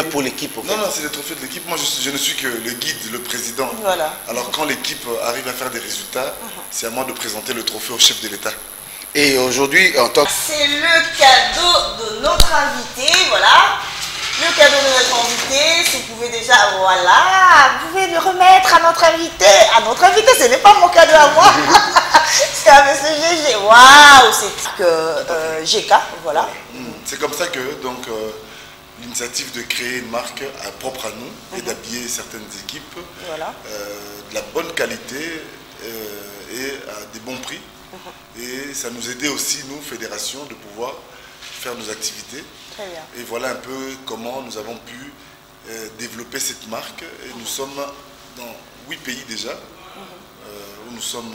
bien pour l'équipe? Non, non, c'est le trophée de l'équipe. Moi, je ne suis que le guide, le président. Voilà. Alors, quand l'équipe arrive à faire des résultats, c'est à moi de présenter le trophée au chef de l'État. Et aujourd'hui, en tant que... C'est le cadeau de notre invité, voilà. Le cadeau de notre invité, si vous pouvez déjà, voilà, vous pouvez le remettre à notre invité. À notre invité, ce n'est pas mon cadeau à moi. C'est à M. GG. Waouh, c'est que GK, voilà. C'est comme ça que donc l'initiative de créer une marque propre à nous et d'habiller certaines équipes, Voilà. de la bonne qualité et à des bons prix. Et ça nous aidait aussi, nous, fédération, de pouvoir faire nos activités. Très bien. Et voilà un peu comment nous avons pu développer cette marque. Et nous sommes dans 8 pays déjà, où nous sommes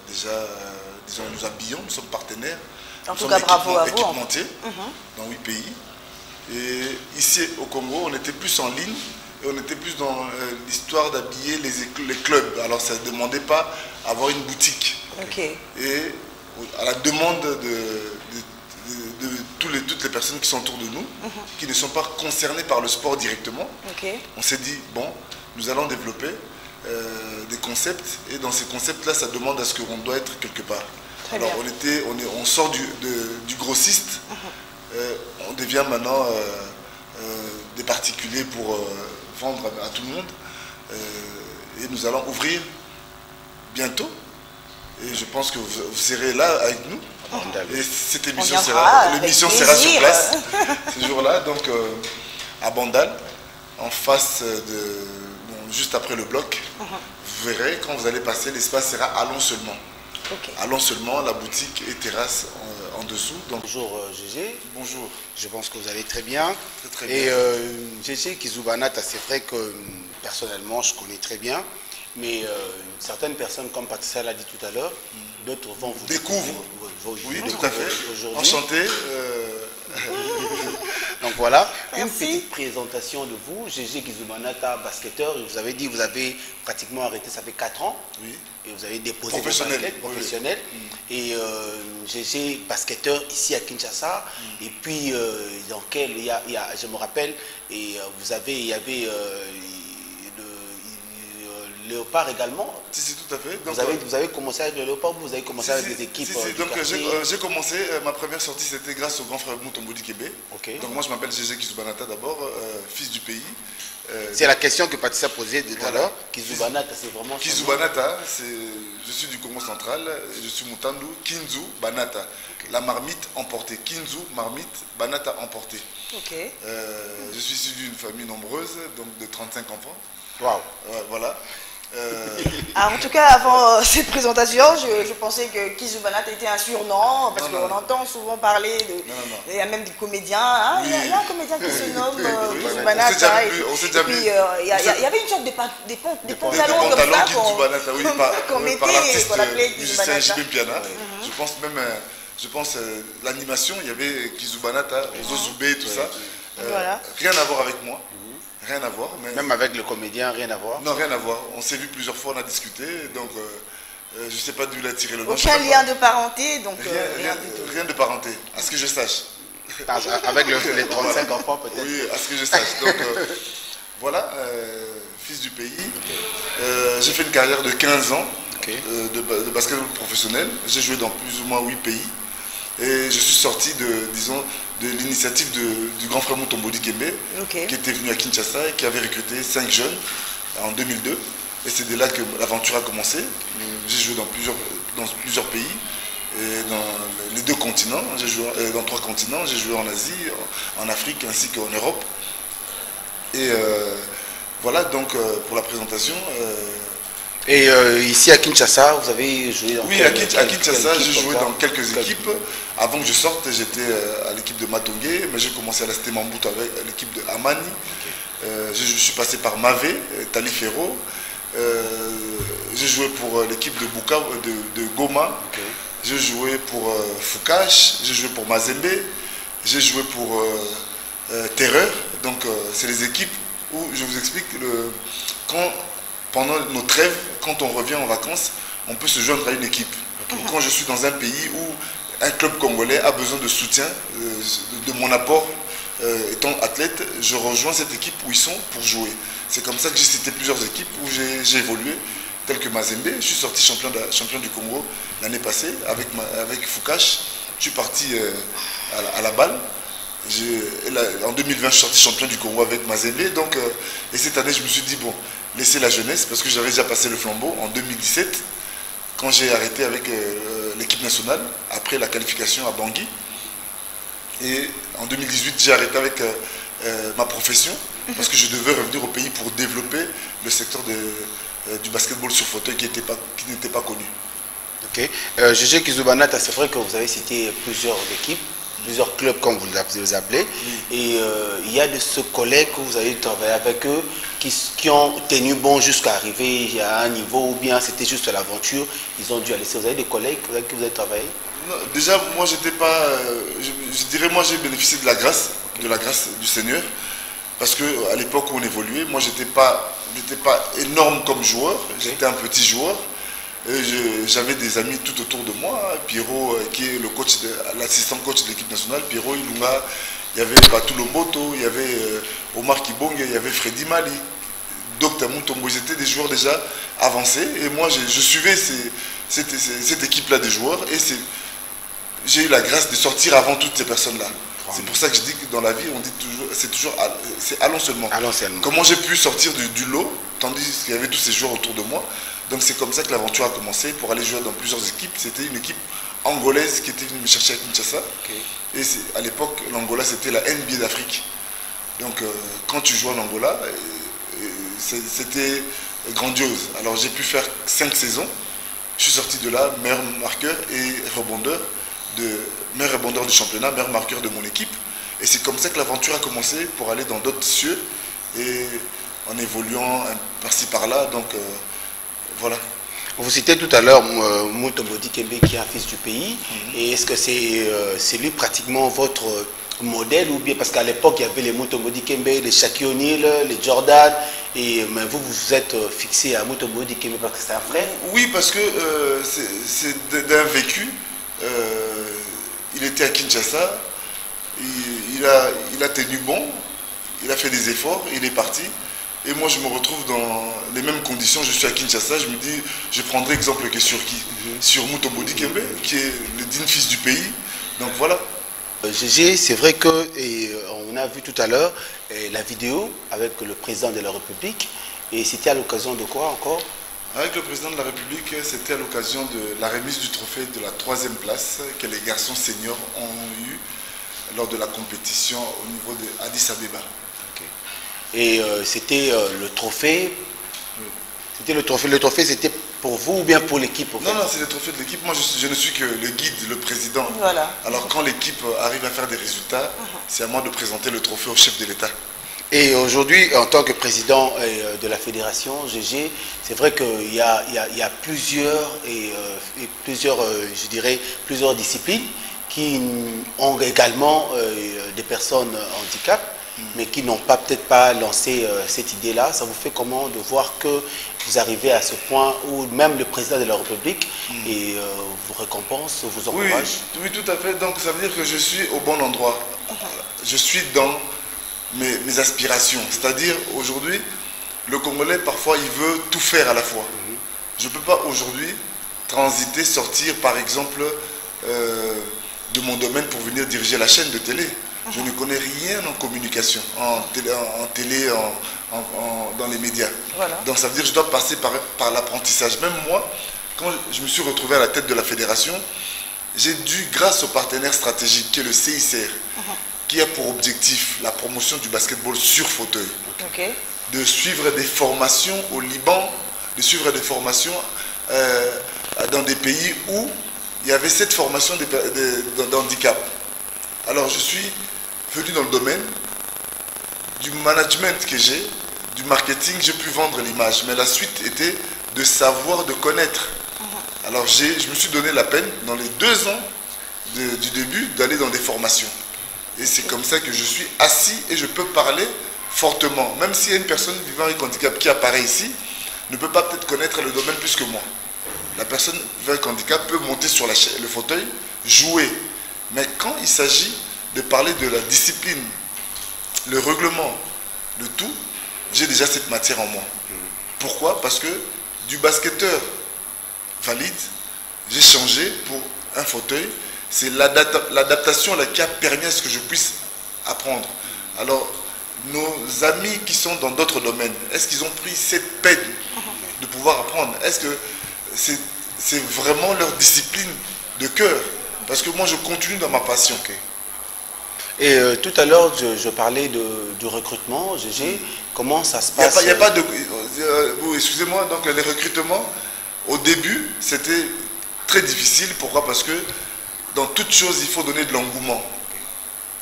déjà, disons, nous habillons, nous sommes partenaires. En nous tout sommes cas, bravo à vous. équipementiers dans 8 pays. Et ici au Congo, on était plus en ligne et on était plus dans l'histoire d'habiller les clubs. Alors ça ne demandait pas avoir une boutique. Ok. Et à la demande de toutes les personnes qui sont autour de nous, qui ne sont pas concernées par le sport directement, on s'est dit, bon, nous allons développer des concepts, et dans ces concepts-là, ça demande à ce qu'on doit être quelque part. Très Alors bien. on sort du grossiste, on devient maintenant des particuliers pour vendre à tout le monde, et nous allons ouvrir bientôt. Et je pense que vous serez là avec nous. Et cette émission sera sur place ce jour-là, donc à Bandal, en face juste après le bloc. Vous verrez, quand vous allez passer, l'espace sera Allons seulement. Allons seulement, la boutique et terrasse en dessous. Donc, bonjour GG. Bonjour. Je pense que vous allez très bien. Très bien. Et GG Kizubanata, c'est vrai que personnellement, je connais très bien. Mais certaines personnes, comme Patricia l'a dit tout à l'heure, d'autres vont vous découvrir. Oui, tout à fait. Aujourd'hui. Enchanté. Donc voilà, Merci. une petite présentation de vous. GG Kizubanata, basketteur. Vous avez dit que vous avez pratiquement arrêté, ça fait 4 ans. Oui. Et vous avez déposé vos Professionnel. baskets professionnels. Et GG, basketteur ici à Kinshasa. Et puis, dans quel, je me rappelle, et il y avait Léopard également. Si, tout à fait. Donc, vous avez commencé avec le Léopard, vous avez commencé avec des équipes. Donc j'ai commencé, ma première sortie c'était grâce au grand frère Mutombo Dikébé. Donc moi je m'appelle GG Kizubanata d'abord, fils du pays. C'est la question que Patricia posait tout à l'heure. Kizubanata, c'est vraiment... Kizubanata, je suis du Congo central, je suis Mutandu, Kinzu, Banata. La marmite emportée. Kinzu, marmite, Banata emportée. Je suis issu d'une famille nombreuse, donc de 35 enfants. Waouh. Voilà. Alors, en tout cas, avant cette présentation, je pensais que Kizubanata était un surnom, parce qu'on entend souvent parler de... Il y a même des comédiens, hein, il y a un comédien qui se nomme Kizubanata. On s'est déjà vu. Puis il y avait une sorte de pantalons comme ça qu'on mettait, qu'on appelait musicien Kizubanata. JB Piana. Je pense l'animation, il y avait Kizubanata, Zozubé, tout ça. Rien à voir avec moi. Rien à voir. Mais... Même avec le comédien, rien à voir? Non, rien à voir. On s'est vu plusieurs fois, on a discuté. Donc, je ne sais pas d'où il a tiré le nom. Aucun lien de parenté, donc rien de parenté, à ce que je sache. Avec les 35 enfants, peut-être? Oui, à ce que je sache. Donc, voilà, fils du pays. J'ai fait une carrière de 15 ans de basketball professionnel. J'ai joué dans plus ou moins 8 pays. Et je suis sorti de l'initiative du grand frère Mutombo Dikébé, qui était venu à Kinshasa et qui avait recruté 5 jeunes en 2002. Et c'est de là que l'aventure a commencé. J'ai joué dans plusieurs pays, et dans les 2 continents. J'ai joué dans 3 continents. J'ai joué en Asie, en Afrique ainsi qu'en Europe. Et voilà donc pour la présentation. Et ici à Kinshasa, vous avez joué dans... Oui, à Kinshasa, j'ai joué dans quelques équipes. Avant que je sorte, j'étais à l'équipe de Matongé, mais j'ai commencé à la Cité Mambout avec l'équipe de Amani. Je suis passé par Mavé, Talifero. J'ai joué pour l'équipe de de Goma. J'ai joué pour Foucache. J'ai joué pour Mazembe. J'ai joué pour Terreur. Donc, c'est les équipes où, je vous explique, pendant nos trêves, quand on revient en vacances, on peut se joindre à une équipe. Quand je suis dans un pays où un club congolais a besoin de soutien, de mon apport étant athlète, je rejoins cette équipe où ils sont pour jouer. C'est comme ça que j'ai cité plusieurs équipes où j'ai évolué, telles que Mazembe. Je suis sorti champion du Congo l'année passée avec Foucache. Je suis parti à la balle. En 2020, je suis sorti champion du Congo avec Mazembe. Donc, et cette année, je me suis dit, bon, laissez la jeunesse, parce que j'avais déjà passé le flambeau en 2017, quand j'ai arrêté avec l'équipe nationale, après la qualification à Bangui. Et en 2018, j'ai arrêté avec ma profession, parce que je devais revenir au pays pour développer le secteur du basketball sur fauteuil qui n'était pas connu. Ok. Gégé Kizubanata, c'est vrai que vous avez cité plusieurs équipes, plusieurs clubs comme vous les appelez, oui. Et il y a de ce collègues que vous avez travaillé avec eux qui ont tenu bon jusqu'à arriver à un niveau, ou bien c'était juste l'aventure, ils ont dû aller. Vous avez des collègues avec qui vous avez travaillé? Non, déjà, moi j'étais pas, je dirais, moi j'ai bénéficié de la grâce du Seigneur, parce que à l'époque où on évoluait, moi j'étais pas énorme comme joueur, j'étais un petit joueur. J'avais des amis tout autour de moi, Pierrot qui est l'assistant coach de l'équipe nationale, Pierrot Ilunga, il y avait Batou Lomboto, il y avait Omar Kibonge, il y avait Freddy Mali, Dr Moutombo, ils étaient des joueurs déjà avancés et moi je suivais cette équipe-là des joueurs et j'ai eu la grâce de sortir avant toutes ces personnes-là. C'est pour ça que je dis que dans la vie, on dit toujours, c'est allons seulement. Allons seulement. Comment j'ai pu sortir du lot, tandis qu'il y avait tous ces joueurs autour de moi. Donc c'est comme ça que l'aventure a commencé pour aller jouer dans plusieurs équipes. C'était une équipe angolaise qui était venue me chercher à Kinshasa. Okay. Et à l'époque, l'Angola, c'était la NBA d'Afrique. Donc quand tu joues en Angola, c'était grandiose. Alors j'ai pu faire 5 saisons. Je suis sorti de là, meilleur marqueur et rebondeur. Meilleur rebondeur du championnat, meilleur marqueur de mon équipe. Et c'est comme ça que l'aventure a commencé pour aller dans d'autres cieux et en évoluant par-ci par-là. Donc voilà. Vous citez tout à l'heure Mutombo Dikembe qui est un fils du pays. Et est-ce que c'est lui pratiquement votre modèle ou bien parce qu'à l'époque il y avait les Mutombo Dikembe, les Shaquille O'Neal, les Jordan mais vous vous êtes fixé à Mutombo Dikembe parce que c'est un frère? Oui, parce que c'est d'un vécu. Il était à Kinshasa, il a tenu bon, il a fait des efforts, il est parti. Et moi, je me retrouve dans les mêmes conditions. Je suis à Kinshasa, je me dis, je prendrai exemple que sur qui? Sur Mutombo Dikembe, qui est le digne fils du pays. Donc voilà. Gégé, c'est vrai que, et on a vu tout à l'heure la vidéo avec le président de la République. Et c'était à l'occasion de quoi encore? Avec le président de la République, c'était à l'occasion de la remise du trophée de la 3e place que les garçons seniors ont eu lors de la compétition au niveau de Addis Abeba. Okay. Et c'était le trophée. Oui. C'était le trophée c'était pour vous ou bien pour l'équipe? Non, non, c'est le trophée de l'équipe. Moi, je ne suis que le guide, le président. Voilà. Alors quand l'équipe arrive à faire des résultats, c'est à moi de présenter le trophée au chef de l'État. Et aujourd'hui, en tant que président de la fédération, Gégé, c'est vrai qu'il y a plusieurs, je dirais, plusieurs disciplines qui ont également des personnes handicap, mais qui n'ont peut-être pas lancé cette idée-là. Ça vous fait comment de voir que vous arrivez à ce point où même le président de la République vous récompense, vous encourage? Oui, tout à fait. Donc ça veut dire que je suis au bon endroit. Je suis dans mes aspirations. C'est-à-dire, aujourd'hui, le Congolais, parfois, il veut tout faire à la fois. Je ne peux pas aujourd'hui transiter, sortir, par exemple, de mon domaine pour venir diriger la chaîne de télé. Je ne connais rien en communication, en télé, dans les médias. Voilà. Donc, ça veut dire que je dois passer par l'apprentissage. Même moi, quand je me suis retrouvé à la tête de la fédération, j'ai dû, grâce au partenaire stratégique qui est le CICR, qui a pour objectif la promotion du basketball sur fauteuil, de suivre des formations au Liban, de suivre des formations dans des pays où il y avait cette formation d'handicap. Alors je suis venu dans le domaine du management que j'ai, du marketing, j'ai pu vendre l'image, mais la suite était de savoir, de connaître. Alors je me suis donné la peine, dans les 2 ans du début, d'aller dans des formations. Et c'est comme ça que je suis assis et je peux parler fortement. Même s'il y a une personne vivant avec handicap qui apparaît ici, ne peut pas peut-être connaître le domaine plus que moi. La personne vivant avec handicap peut monter sur le fauteuil, jouer. Mais quand il s'agit de parler de la discipline le règlement, le tout, j'ai déjà cette matière en moi. Pourquoi? Parce que du basketteur valide, j'ai changé pour un fauteuil. C'est l'adaptation qui a permis à ce que je puisse apprendre. Alors, nos amis qui sont dans d'autres domaines, est-ce qu'ils ont pris cette peine de pouvoir apprendre? Est-ce que c'est vraiment leur discipline de cœur? Parce que moi, je continue dans ma passion. Okay. Et tout à l'heure, je parlais du recrutement, GG. Comment ça se passe? Il n'y a pas de... excusez-moi, donc les recrutements, au début, c'était très difficile. Pourquoi? Parce que dans toute chose, il faut donner de l'engouement.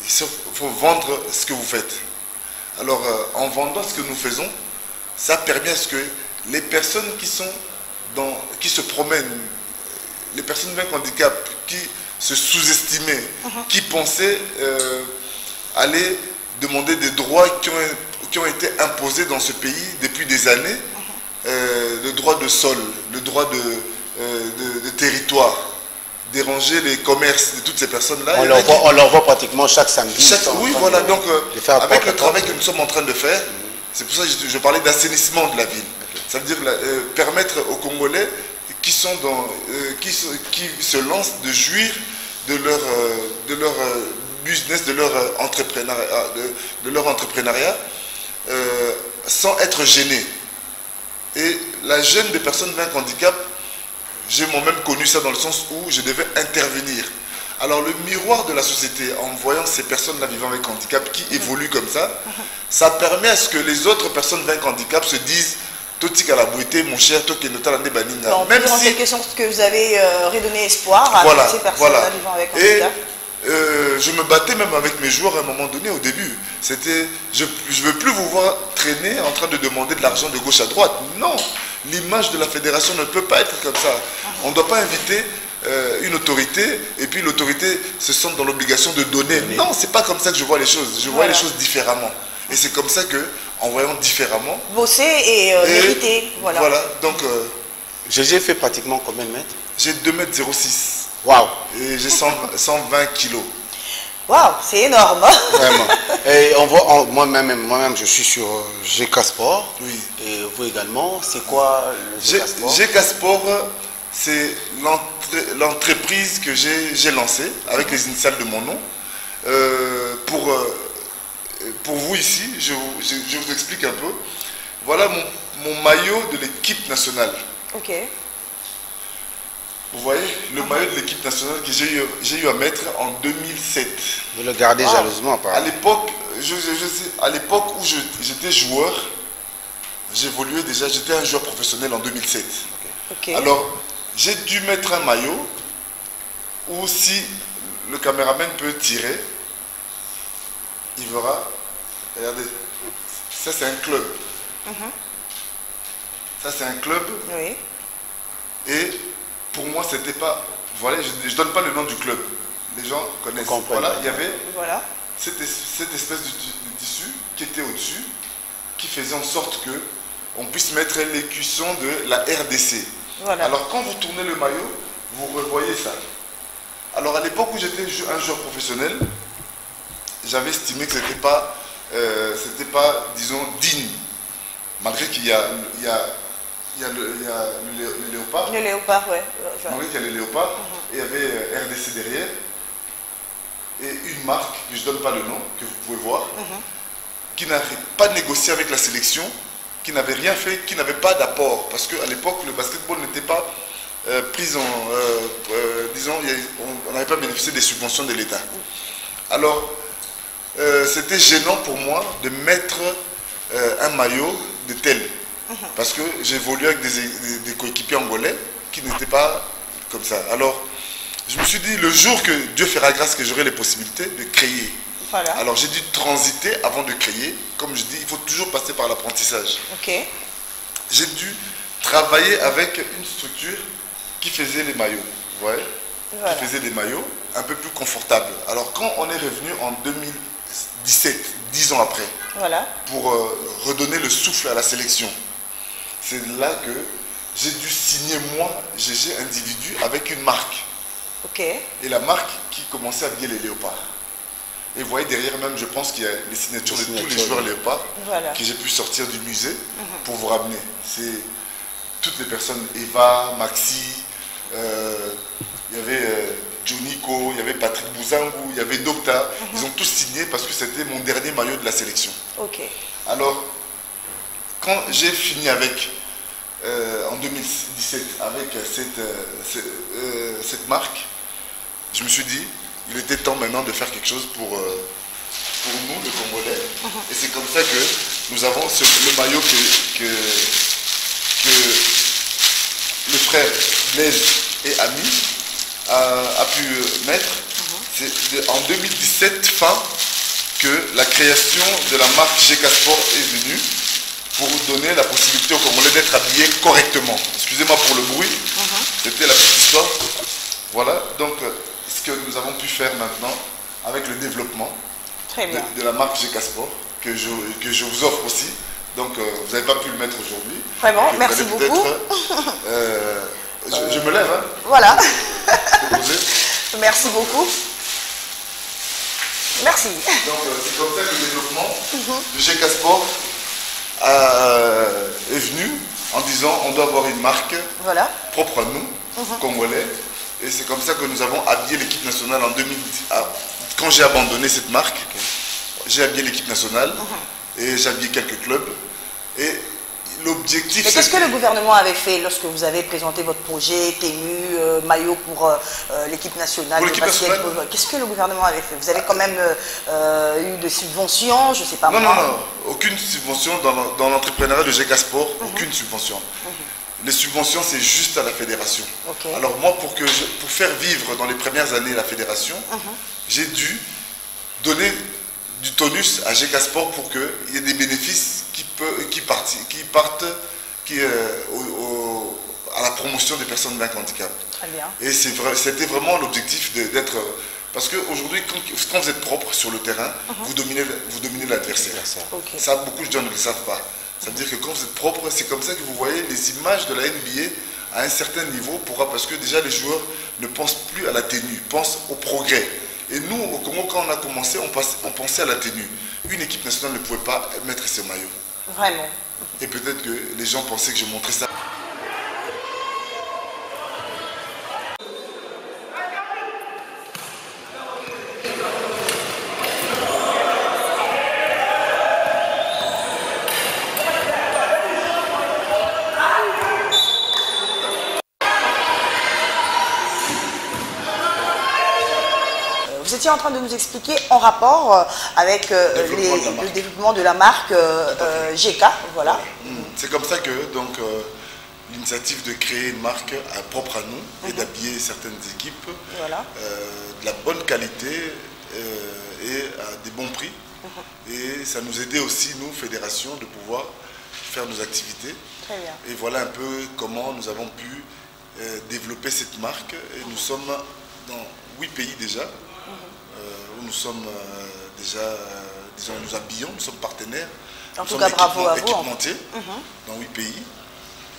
Il faut vendre ce que vous faites. Alors, en vendant ce que nous faisons, ça permet à ce que les personnes qui se promènent, les personnes avec handicap, qui se sous-estimaient, qui pensaient aller demander des droits qui ont été imposés dans ce pays depuis des années, le droit de sol, le droit de territoire, déranger les commerces de toutes ces personnes-là. On leur voit pratiquement chaque samedi. Oui, voilà, donc avec le travail que nous sommes en train de faire, c'est pour ça que je parlais d'assainissement de la ville. Ça veut dire permettre aux Congolais qui se lancent de jouir de leur business, de leur entrepreneuriat, sans être gênés. Et la gêne des personnes avec handicap, j'ai moi-même connu ça dans le sens où je devais intervenir. Alors le miroir de la société, en voyant ces personnes-là vivant avec handicap qui évoluent comme ça permet à ce que les autres personnes avec handicap se disent Totik à la beauté, mon cher, Toki Notalande Baninga. Donc, même si quelque chose que vous avez redonné espoir à toutes ces personnes-là vivant avec handicap. Je me battais même avec mes joueurs à un moment donné au début. C'était, je ne veux plus vous voir traîner en train de demander de l'argent de gauche à droite. Non, l'image de la fédération ne peut pas être comme ça. On ne doit pas inviter une autorité et puis l'autorité se sent dans l'obligation de donner. Non, c'est pas comme ça que je vois les choses. Je vois les choses différemment. Et c'est comme ça que, en voyant différemment, bosser et mériter. Voilà. Donc, GG fait pratiquement combien de mètres? J'ai 2,06 m. Waouh! Et j'ai 120 kilos. Waouh, c'est énorme. Vraiment. Et moi-même, je suis sur GK Sport. Oui. Et vous également, c'est quoi le GK Sport? GK Sport, c'est l'entreprise que j'ai lancée avec les initiales de mon nom. Pour vous ici, je vous explique un peu. Voilà mon maillot de l'équipe nationale. Ok. Vous voyez, le maillot de l'équipe nationale que j'ai eu à mettre en 2007. Vous le gardez jalousement, apparemment. À l'époque où j'étais joueur, j'évoluais déjà, j'étais un joueur professionnel en 2007. Okay. Alors, j'ai dû mettre un maillot où si le caméraman peut tirer, il verra, regardez, ça c'est un club. Ça c'est un club. Oui. Et pour moi, c'était pas... Voilà, je ne donne pas le nom du club. Les gens connaissent. Voilà, il y avait cette espèce de tissu qui était au-dessus, qui faisait en sorte que on puisse mettre l'écusson de la RDC. Voilà. Alors, quand vous tournez le maillot, vous revoyez ça. Alors, à l'époque où j'étais un joueur professionnel, j'avais estimé que c'était pas, disons, digne. Malgré qu'il y a le léopard. Le léopard, oui. Malgré qu'il y a le léopard, et il y avait RDC derrière. Et une marque, que je ne donne pas le nom, que vous pouvez voir, qui n'avait pas négocié avec la sélection, qui n'avait rien fait, qui n'avait pas d'apport. Parce qu'à l'époque, le basketball n'était pas pris en... disons, on n'avait pas bénéficié des subventions de l'État. Alors, c'était gênant pour moi de mettre un maillot de tel. Parce que j'évoluais avec des coéquipiers angolais qui n'étaient pas comme ça. Alors, je me suis dit, le jour que Dieu fera grâce que j'aurai les possibilités de créer. Voilà. Alors, j'ai dû transiter avant de créer. Comme je dis, il faut toujours passer par l'apprentissage. Okay. J'ai dû travailler avec une structure qui faisait les maillots. Vous voyez, qui faisait des maillots un peu plus confortables. Alors, quand on est revenu en 2017, 10 ans après, pour redonner le souffle à la sélection, c'est là que j'ai dû signer, moi, GG individu, avec une marque. Okay. Et la marque qui commençait à habiller les léopards. Et vous voyez derrière même, je pense qu'il y a les signatures de tous les joueurs léopards que j'ai pu sortir du musée pour vous ramener. C'est toutes les personnes, Eva, Maxi, il y avait Joniko, il y avait Patrick Bouzangou, il y avait Docta. Ils ont tous signé parce que c'était mon dernier maillot de la sélection. Ok. Alors, quand j'ai fini avec, en 2017, avec cette marque, je me suis dit, il était temps maintenant de faire quelque chose pour nous, les Congolais. Et c'est comme ça que nous avons le maillot que le frère Blaise et Ami a pu mettre. C'est en 2017 fin que la création de la marque GK Sport est venue pour donner la possibilité aux Congolais d'être habillés correctement. Excusez-moi pour le bruit, c'était la petite histoire. Voilà, donc ce que nous avons pu faire maintenant avec le développement de la marque GK Sport que je vous offre aussi. Donc vous n'avez pas pu le mettre aujourd'hui. Vraiment, merci beaucoup. Je me lève. Hein. Voilà. Merci beaucoup. Merci. Donc c'est comme ça que le développement de GK Sport est venu en disant on doit avoir une marque propre à nous, Congolais. Et c'est comme ça que nous avons habillé l'équipe nationale en 2010. Quand j'ai abandonné cette marque, j'ai habillé l'équipe nationale et j'ai habillé quelques clubs. Et l'objectif... Mais qu'est-ce que le gouvernement avait fait lorsque vous avez présenté votre projet, tenue, maillot pour l'équipe nationale de basket? Qu'est-ce que le gouvernement avait fait? Vous avez quand même eu des subventions, je ne sais pas moi. Non, aucune subvention dans l'entrepreneuriat de GK Sport, aucune subvention. Les subventions, c'est juste à la fédération. Alors moi, pour faire vivre dans les premières années la fédération, j'ai dû donner du tonus à GK Sport pour qu'il y ait des bénéfices qui partent à la promotion des personnes avec handicap. Très bien. Et c'était vraiment l'objectif d'être... Parce qu'aujourd'hui, quand vous êtes propre sur le terrain, vous dominez l'adversaire. Ça, beaucoup de gens ne le savent pas. Ça veut dire que quand vous êtes propre, c'est comme ça que vous voyez les images de la NBA à un certain niveau, parce que déjà les joueurs ne pensent plus à la tenue, ils pensent au progrès. Et nous, au Congo, quand on a commencé, on pensait à la tenue. Une équipe nationale ne pouvait pas mettre ses maillots. Vraiment. Et peut-être que les gens pensaient que je montrais ça. Vous étiez en train de nous expliquer en rapport avec le développement de la marque GK, voilà. C'est comme ça que l'initiative de créer une marque propre à nous et d'habiller certaines équipes de la bonne qualité et à des bons prix. Et ça nous aidait aussi, nous, fédération, de pouvoir faire nos activités. Très bien. Et voilà un peu comment nous avons pu développer cette marque. Et nous sommes dans 8 pays déjà. Où nous sommes déjà, disons, nous habillons, nous sommes partenaires. En tout cas, bravo à vous. Équipementiers dans 8 pays.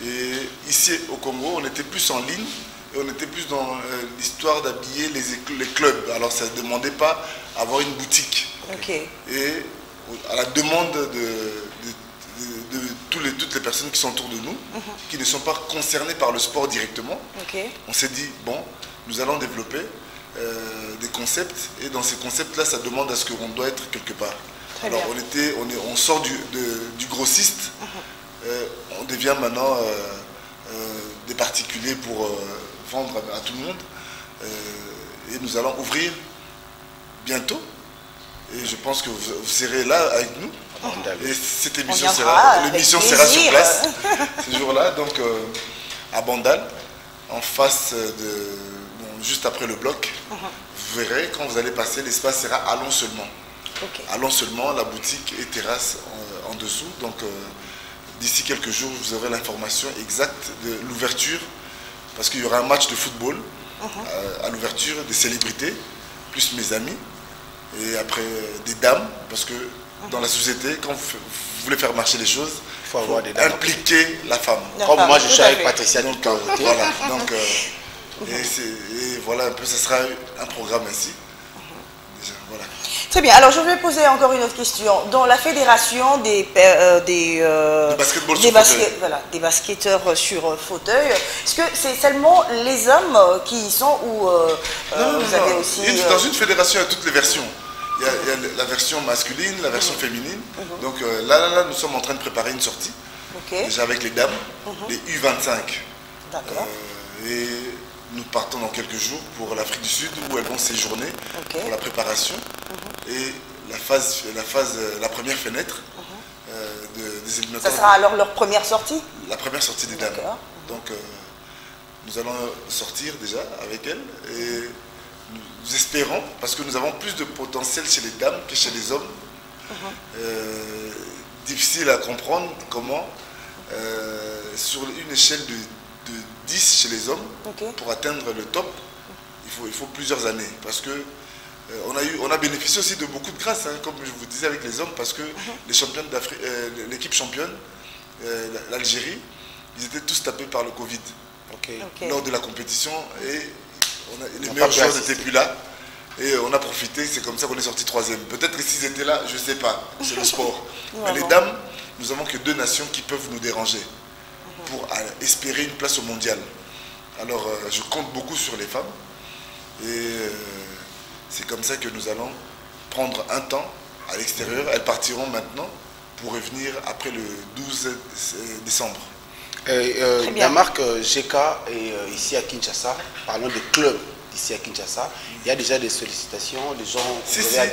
Et ici au Congo, on était plus en ligne et on était plus dans l'histoire d'habiller les clubs. Alors ça ne demandait pas avoir une boutique. Et à la demande de toutes les personnes qui sont autour de nous, qui ne sont pas concernées par le sport directement, on s'est dit, bon, nous allons développer des concepts, et dans ces concepts-là, ça demande à ce qu'on doit être quelque part. Alors on sort du grossiste, on devient maintenant des particuliers pour vendre à tout le monde, et nous allons ouvrir bientôt, et je pense que vous serez là avec nous, et cette émission sera sur place ce jour-là, donc à Bandal, en face juste après le bloc. Vous verrez, quand vous allez passer, l'espace sera Allons seulement. Allons seulement, la boutique et terrasse en dessous. Donc d'ici quelques jours, vous aurez l'information exacte de l'ouverture, parce qu'il y aura un match de football à l'ouverture, des célébrités, plus mes amis, et après des dames, parce que dans la société, quand vous voulez faire marcher les choses, il faut avoir impliquer la femme. Comme moi, je suis avec Patricia. Donc, voilà. Donc, et voilà un peu, ça sera un programme ainsi. Voilà. Très bien. Alors, je vais poser encore une autre question. Dans la fédération des basketteurs sur fauteuil, est-ce que c'est seulement les hommes qui y sont ou vous avez aussi... Dans une fédération, il y a toutes les versions. Il y a la version masculine, la version féminine. Donc là, nous sommes en train de préparer une sortie. Déjà avec les dames, les U25. D'accord. Et nous partons dans quelques jours pour l'Afrique du Sud où elles vont séjourner pour la préparation. Et la première fenêtre des éliminatoires. Ça sera alors leur première sortie? La première sortie des dames. Donc nous allons sortir déjà avec elles et nous espérons, parce que nous avons plus de potentiel chez les dames que chez les hommes. Difficile à comprendre comment, sur une échelle de 10 chez les hommes, pour atteindre le top, il faut plusieurs années. Parce que on a bénéficié aussi de beaucoup de grâce, comme je vous disais avec les hommes, parce que les championnes d'Afrique, l'équipe championne, l'Algérie, ils étaient tous tapés par le Covid lors de la compétition et les meilleurs joueurs n'étaient plus là. Et on a profité, c'est comme ça qu'on est sorti 3e. Peut-être que s'ils étaient là, je ne sais pas, c'est le sport. Mais les dames, nous n'avons que 2 nations qui peuvent nous déranger pour espérer une place au mondial. Alors je compte beaucoup sur les femmes et c'est comme ça que nous allons prendre un temps à l'extérieur. Elles partiront maintenant pour revenir après le 12 décembre. La marque GK est ici à Kinshasa, parlons de clubs ici à Kinshasa, il y a déjà des sollicitations, des gens...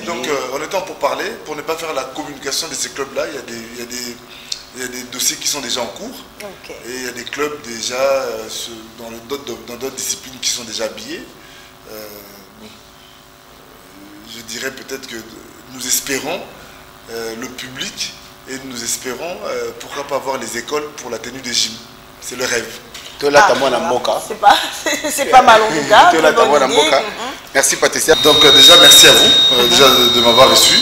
Donc on est en pour parler, pour ne pas faire la communication de ces clubs-là, il y a des dossiers qui sont déjà en cours, et il y a des clubs déjà dans d'autres disciplines qui sont déjà habillés. Je dirais peut-être que nous espérons le public, et nous espérons pourquoi pas avoir les écoles pour la tenue des gym. C'est le rêve. C'est pas mal en tout cas. Merci Patricia. Donc déjà merci à vous déjà de m'avoir reçu,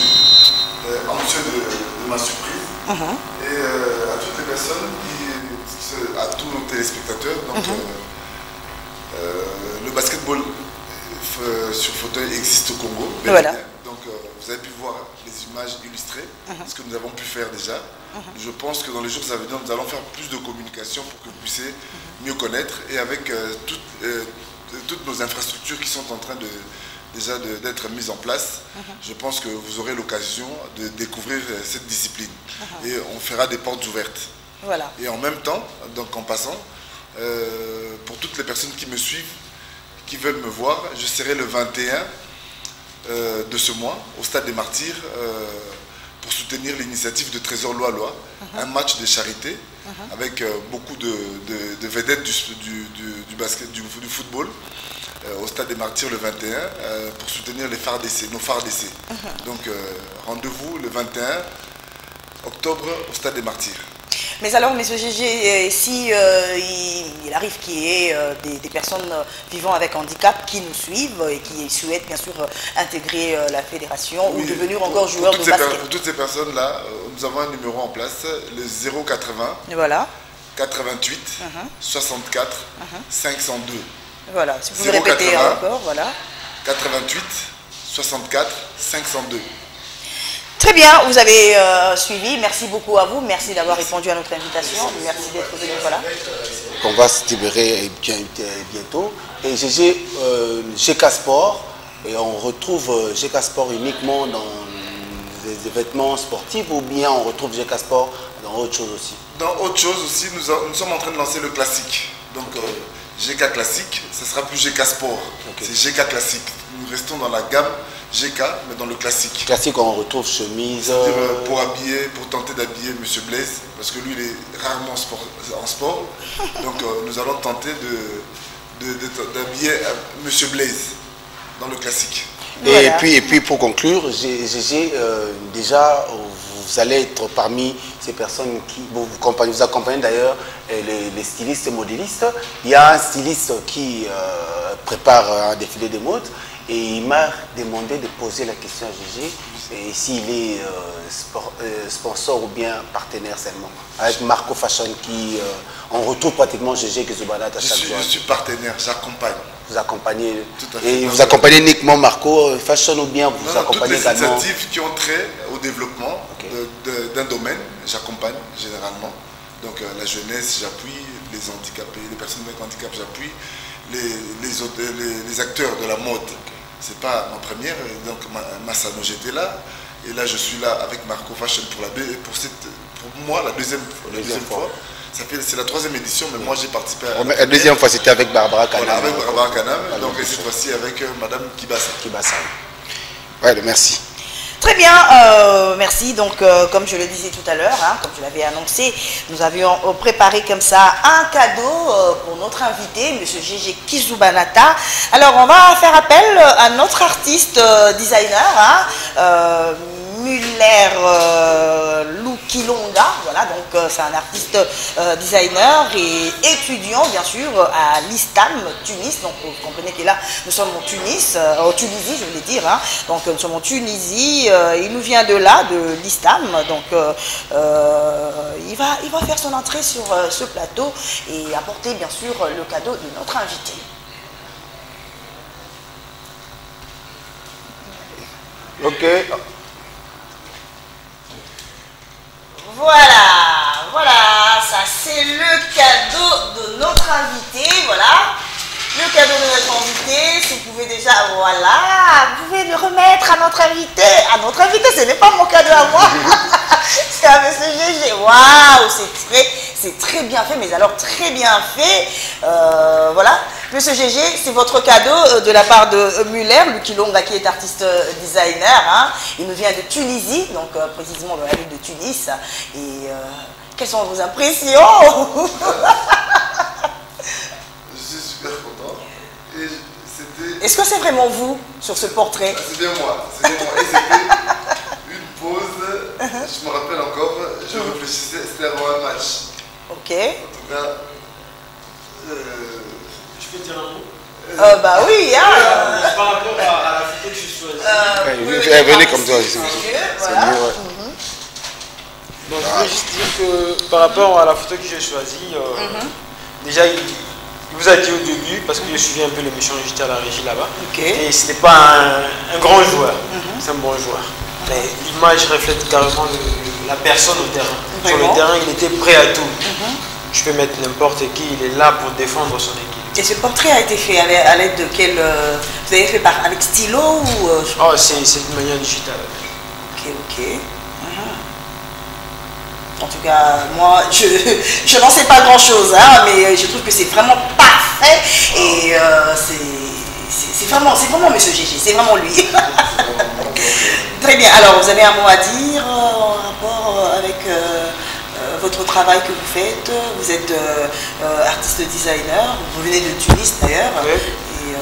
en monsieur de ma surprise, et à toutes les personnes, à tous nos téléspectateurs. Donc le basketball sur fauteuil existe au Congo. Voilà. Donc vous avez pu voir les images illustrées, ce que nous avons pu faire déjà. Je pense que dans les jours à venir, nous allons faire plus de communication pour que vous puissiez mieux connaître, et avec toutes nos infrastructures qui sont en train d'être mises en place, je pense que vous aurez l'occasion de découvrir cette discipline. Et on fera des portes ouvertes. Voilà. Et en même temps, donc en passant, pour toutes les personnes qui me suivent, qui veulent me voir, je serai le 21 de ce mois au Stade des Martyrs pour soutenir l'initiative de Trésor Loalois, un match de charité avec beaucoup de vedettes du basket, du football, au Stade des Martyrs le 21 pour soutenir les phares d'essai, nos phares d'essai. Donc rendez-vous le 21 octobre au Stade des Martyrs. Mais alors, M. Gégé, si il arrive qu'il y ait des personnes vivant avec handicap qui nous suivent et qui souhaitent bien sûr intégrer la fédération, ou devenir encore joueur de basket. Pour toutes ces personnes-là, nous avons un numéro en place, le 080 88 64 502. Voilà, si vous pouvez répéter encore, voilà. 88 64 502. Très bien, vous avez suivi. Merci beaucoup à vous. Merci d'avoir répondu à notre invitation. Merci d'être venu. Voilà. On va se libérer bientôt. Et GK Sport, et on retrouve GK Sport uniquement dans des vêtements sportifs, ou bien on retrouve GK Sport dans autre chose aussi? Dans autre chose aussi, nous sommes en train de lancer le classique. Donc GK Classique, ce sera plus GK Sport. C'est GK Classique. Nous restons dans la gamme GK, mais dans le classique. Classique, on retrouve chemise. Pour tenter d'habiller M. Blaise, parce que lui, il est rarement en sport. Donc, nous allons tenter d'habiller M. Blaise dans le classique. Et puis pour conclure, déjà, vous allez être parmi ces personnes qui vous accompagnez d'ailleurs, les stylistes et modélistes. Il y a un styliste qui prépare un défilé de mode. Et il m'a demandé de poser la question à Gégé. Et s'il est sponsor ou bien partenaire seulement. Avec Marco Fashion qui, on retrouve pratiquement GG Kizubanata chaque jour. Je suis partenaire, j'accompagne. Vous accompagnez. Tout à fait. Et vous accompagnez uniquement Marco Fashion ou bien vous accompagnez également. Toutes les également initiatives qui ont trait au développement d'un domaine, j'accompagne généralement. Donc la jeunesse, j'appuie, les handicapés, les personnes avec handicap, j'appuie, les acteurs de la mode. C'est pas ma première, donc Massano j'étais là, et là je suis là avec Marco Fashion pour moi la deuxième fois. C'est la 3e édition, mais moi j'ai participé à la deuxième fois c'était avec Barbara Kanam. Voilà, avec Barbara Kanam, donc et cette fois-ci avec Madame Kibassa. Ouais, merci. Très bien, merci. Donc, comme je le disais tout à l'heure, comme je l'avais annoncé, nous avions préparé comme ça un cadeau pour notre invité, M. GG Kizubanata. Alors, on va faire appel à notre artiste designer, Muller Lukilonga. Voilà, donc c'est un artiste designer et étudiant, bien sûr, à l'ISTAM, Tunis. Donc, vous comprenez que là, nous sommes en Tunisie, je voulais dire. Donc, nous sommes en Tunisie. Il nous vient de là, de l'ISTAM. Donc, il va faire son entrée sur ce plateau et apporter, bien sûr, le cadeau de notre invité. Ok. Voilà, ça c'est le cadeau de notre invité, voilà. Le cadeau de notre invité, si vous pouvez déjà, voilà, vous pouvez le remettre à notre invité. À notre invité, ce n'est pas mon cadeau à moi. C'est à M. GG. Waouh, c'est très bien fait, mais alors très bien fait. Voilà. Monsieur GG, c'est votre cadeau de la part de Muller Lukilonga, qui est artiste designer. Il nous vient de Tunisie, donc précisément de la ville de Tunis. Et quelles sont vos impressions? Est-ce que c'est vraiment vous sur ce portrait? C'est bien moi. Et c'était une pause. Je me rappelle encore, je réfléchissais, c'était avant un match. Ok. En tout cas, je peux dire un mot? Bah oui, par rapport à la photo que j'ai choisie. Venez comme toi. C'est voilà. mieux, ouais. Donc je voulais juste dire que par rapport à la photo que j'ai choisie, déjà il vous a dit au début, parce que je suivais un peu l'émission, j'étais à la régie là-bas, et c'était pas un grand joueur, c'est un bon joueur. L'image reflète carrément la personne au terrain. Sur le terrain, il était prêt à tout. Je peux mettre n'importe qui, il est là pour défendre son équipe. Et ce portrait a été fait à l'aide de quel... vous avez fait avec stylo ou... Oh, c'est d'une manière digitale. Ok. En tout cas, moi, je n'en sais pas grand-chose, mais je trouve que c'est vraiment parfait. Et c'est vraiment M. GG, c'est vraiment lui. Très bien. Alors, vous avez un mot à dire en rapport avec votre travail que vous faites? Vous êtes artiste designer, vous venez de Tunis d'ailleurs. Oui. Et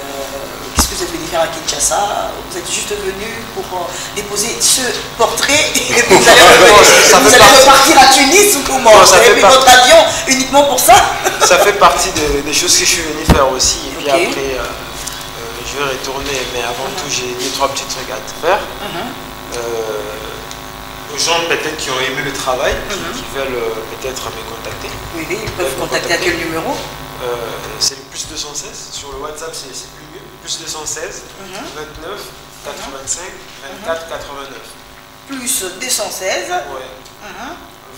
qu'est-ce que vous êtes venu faire à Kinshasa? Vous êtes juste venu pour déposer ce portrait et vous allez repartir à Tunis ou comment? Vous avez pris votre avion uniquement pour ça? Ça fait partie des choses que je suis venu faire aussi. Et puis après, je vais retourner. Mais avant tout, j'ai 2-3 petits trucs à faire. Aux gens peut-être qui ont aimé le travail, qui veulent peut-être me contacter. Oui, ils peuvent contacter à quel numéro? C'est le plus 216. Sur le WhatsApp, c'est plus mieux. Plus 216 29 85 24 89. Plus 216 Ouais.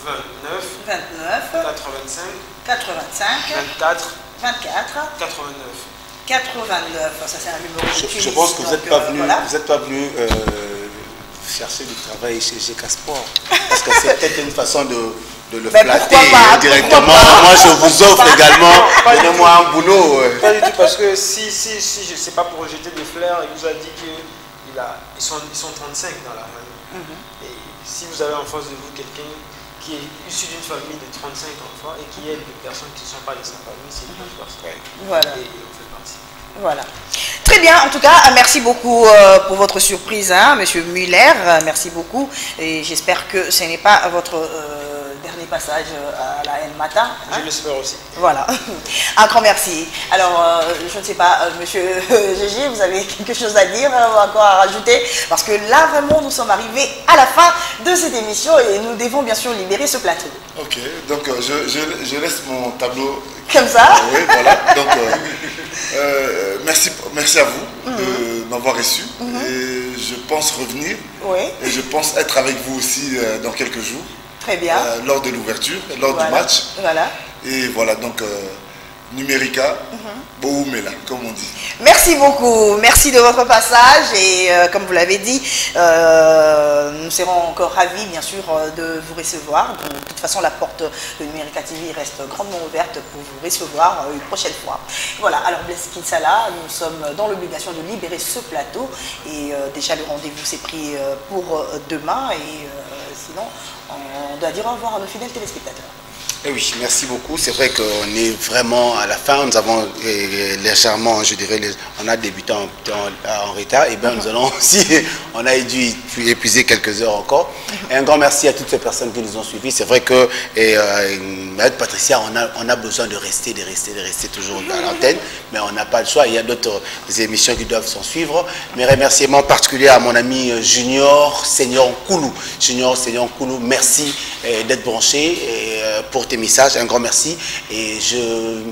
29 85 24 89. Ça c'est un numéro de Tunis. Je pense que vous n'êtes pas venu chercher du travail chez GK Sport. Parce que c'est peut-être une façon de le flatter directement. Moi je vous offre également, donnez-moi un boulot. Pas du tout, parce que si je ne sais pas pour jeter des fleurs, il vous a dit qu'ils sont 35 dans la famille. Et si vous avez en face de vous quelqu'un qui est issu d'une famille de 35 enfants et qui aide des personnes qui ne sont pas de sa famille, c'est une bonne personne. Voilà. Et on fait partie. Voilà. Très bien, en tout cas, merci beaucoup pour votre surprise, Monsieur Muller. Merci beaucoup. Et j'espère que ce n'est pas votre dernier passage à la N matin. Hein? Je l'espère aussi. Voilà. Un grand merci. Alors, je ne sais pas, monsieur Gégé, vous avez quelque chose à dire ou encore à rajouter? Parce que là, vraiment, nous sommes arrivés à la fin de cette émission et nous devons bien sûr libérer ce plateau. Ok, donc je laisse mon tableau. Comme ça? Oui, voilà. Donc, merci à vous de m'avoir reçu. Et je pense revenir. Oui. Et je pense être avec vous aussi dans quelques jours. Très bien. Lors de l'ouverture, lors du match. Voilà. Et voilà, donc Numérica, Boumela, comme on dit. Merci beaucoup, merci de votre passage et comme vous l'avez dit, nous serons encore ravis bien sûr de vous recevoir. De toute façon, la porte de Numérica TV reste grandement ouverte pour vous recevoir une prochaine fois. Voilà, alors Blaise Kinsala, nous sommes dans l'obligation de libérer ce plateau et déjà le rendez-vous s'est pris pour demain et sinon on doit dire au revoir à nos fidèles téléspectateurs. Eh oui, merci beaucoup. C'est vrai qu'on est vraiment à la fin. Nous avons légèrement, je dirais, on a débuté en retard. Et bien, nous allons aussi, on a dû épuiser quelques heures encore. Et un grand merci à toutes ces personnes qui nous ont suivis. C'est vrai que, avec Patricia, on a besoin de rester toujours à l'antenne. Mais on n'a pas le choix. Il y a d'autres émissions qui doivent s'en suivre. Mes remerciements particuliers à mon ami Junior Senior Koulou. Junior Senior Koulou, merci d'être branché pour tes messages, un grand merci. Et je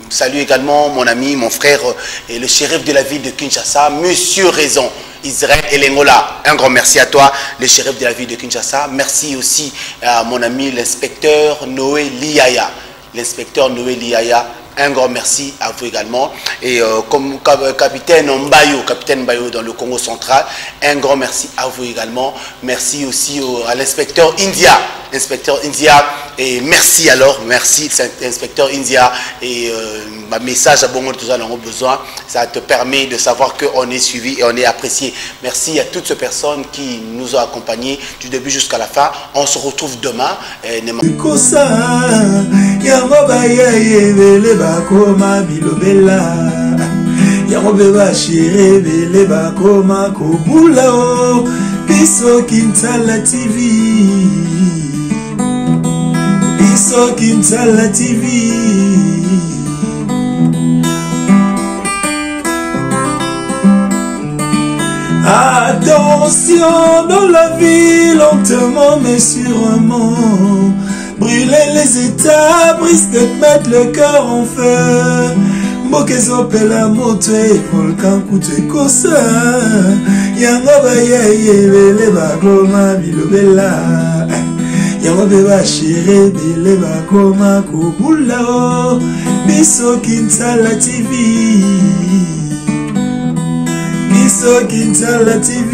salue également mon ami, mon frère et le shérif de la ville de Kinshasa, Monsieur Raison, Israël Elengola. Un grand merci à toi, le shérif de la ville de Kinshasa. Merci aussi à mon ami l'inspecteur Noé Liaya. L'inspecteur Noé Liaya, un grand merci à vous également. Et comme capitaine Mbayo dans le Congo central, un grand merci à vous également. Merci aussi à l'inspecteur India. Inspecteur India, et merci alors, merci inspecteur India, et ma message à Bongo, tout ça, on a besoin, ça te permet de savoir qu'on est suivi et on est apprécié. Merci à toutes ces personnes qui nous ont accompagnés du début jusqu'à la fin. On se retrouve demain. Biso Kinsala TV. Attention dans la vie, lentement mais sûrement. Brûler les états risque de te mettre le cœur en feu. Mokezo pela moto et volcan coûte kosa. Yango baye bele bagoma bilobela. Yango beba chérie bele bakoma kubula o. Biso Kinsala TV. Biso Kinsala TV.